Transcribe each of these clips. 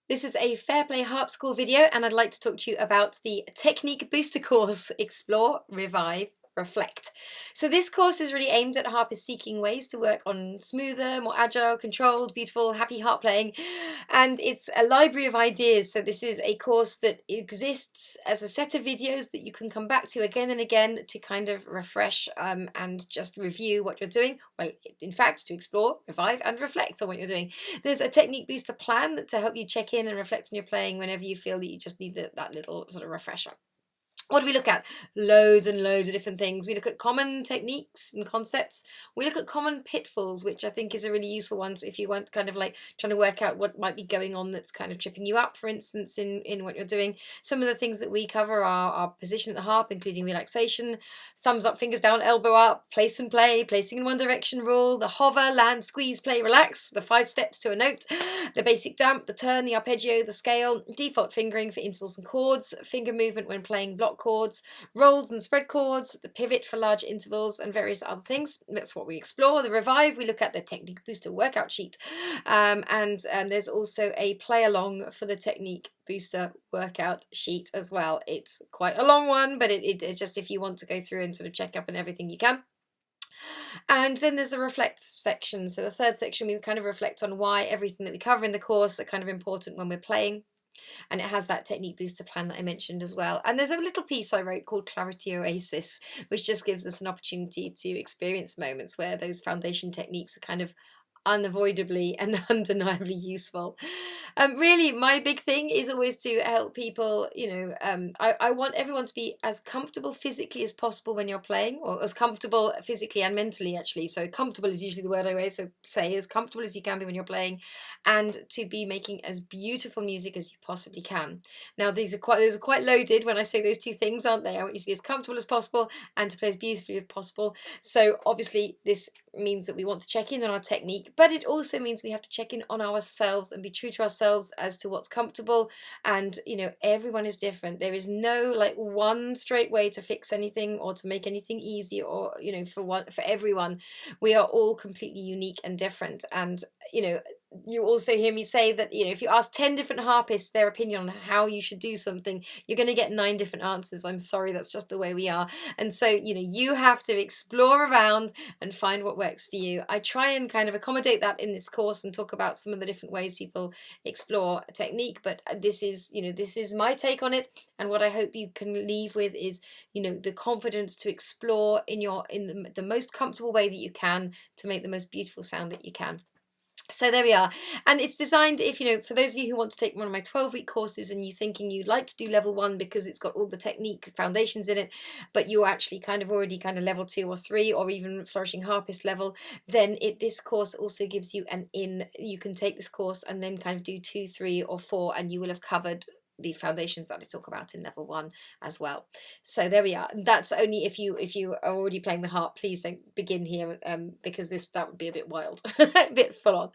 This is a Fairplay Harp School video, and I'd like to talk to you about the Technique Booster course, Explore, Revive, Reflect. So this course is really aimed at harpists seeking ways to work on smoother, more agile, controlled, beautiful, happy harp playing. And it's a library of ideas. So this is a course that exists as a set of videos that you can come back to again and again to kind of refresh and just review what you're doing. Well, in fact, to explore, revive, and reflect on what you're doing. There's a technique booster plan to help you check in and reflect on your playing whenever you feel that you just need that little sort of refresher. What do we look at? Loads and loads of different things. We look at common techniques and concepts. We look at common pitfalls, which I think is a really useful one if you want kind of like trying to work out what might be going on that's kind of tripping you up, for instance, in what you're doing. Some of the things that we cover are our position at the harp, including relaxation, thumbs up, fingers down, elbow up, place and play, placing in one direction rule, the hover, land, squeeze, play, relax, the 5 steps to a note, the basic damp, the turn, the arpeggio, the scale, default fingering for intervals and chords, finger movement when playing block chords, rolls and spread chords, the pivot for large intervals, and various other things. That's what we explore. The revive, we look at the Technique Booster workout sheet, and there's also a play along for the Technique Booster workout sheet as well. It's quite a long one, but it just, if you want to go through and sort of check up on everything, you can. And then there's the reflect section. So the third section, we kind of reflect on why everything that we cover in the course are kind of important when we're playing. And it has that technique booster plan that I mentioned as well. And there's a little piece I wrote called Clarity Oasis, which just gives us an opportunity to experience moments where those foundation techniques are kind of unavoidably and undeniably useful. Really, my big thing is always to help people, I want everyone to be as comfortable physically as possible when you're playing, or as comfortable physically and mentally, actually. So comfortable is usually the word I always say, as comfortable as you can be when you're playing, and to be making as beautiful music as you possibly can. Now, those are quite loaded when I say those two things, aren't they? I want you to be as comfortable as possible and to play as beautifully as possible. So obviously this means that we want to check in on our technique, but it also means we have to check in on ourselves and be true to ourselves as to what's comfortable. And everyone is different. There is no like one straight way to fix anything or to make anything easy, or for everyone. We are all completely unique and different. And you also hear me say that if you ask 10 different harpists their opinion on how you should do something, you're going to get 9 different answers. I'm sorry, that's just the way we are. And so you have to explore around and find what works for you. I try and kind of accommodate that in this course and talk about some of the different ways people explore a technique, but this is my take on it. And what I hope you can leave with is the confidence to explore in the most comfortable way that you can, to make the most beautiful sound that you can. So there we are. And it's designed, for those of you who want to take one of my 12-week courses and you're thinking you'd like to do level 1 because it's got all the technique foundations in it, but you're actually already level 2 or 3 or even flourishing harpist level, then this course also gives you an in. You can take this course and then kind of do 2, 3 or 4, and you will have covered the foundations that I talk about in level 1 as well. So there we are. That's only if you are already playing the harp. Please don't begin here, because that would be a bit wild, a bit full on.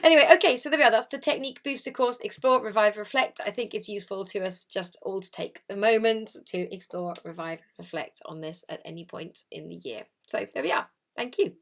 Anyway, okay, so there we are. That's the Technique Booster course, Explore, Revive, Reflect. I think it's useful to us just all to take the moment to explore, revive, reflect on this at any point in the year. So there we are. Thank you.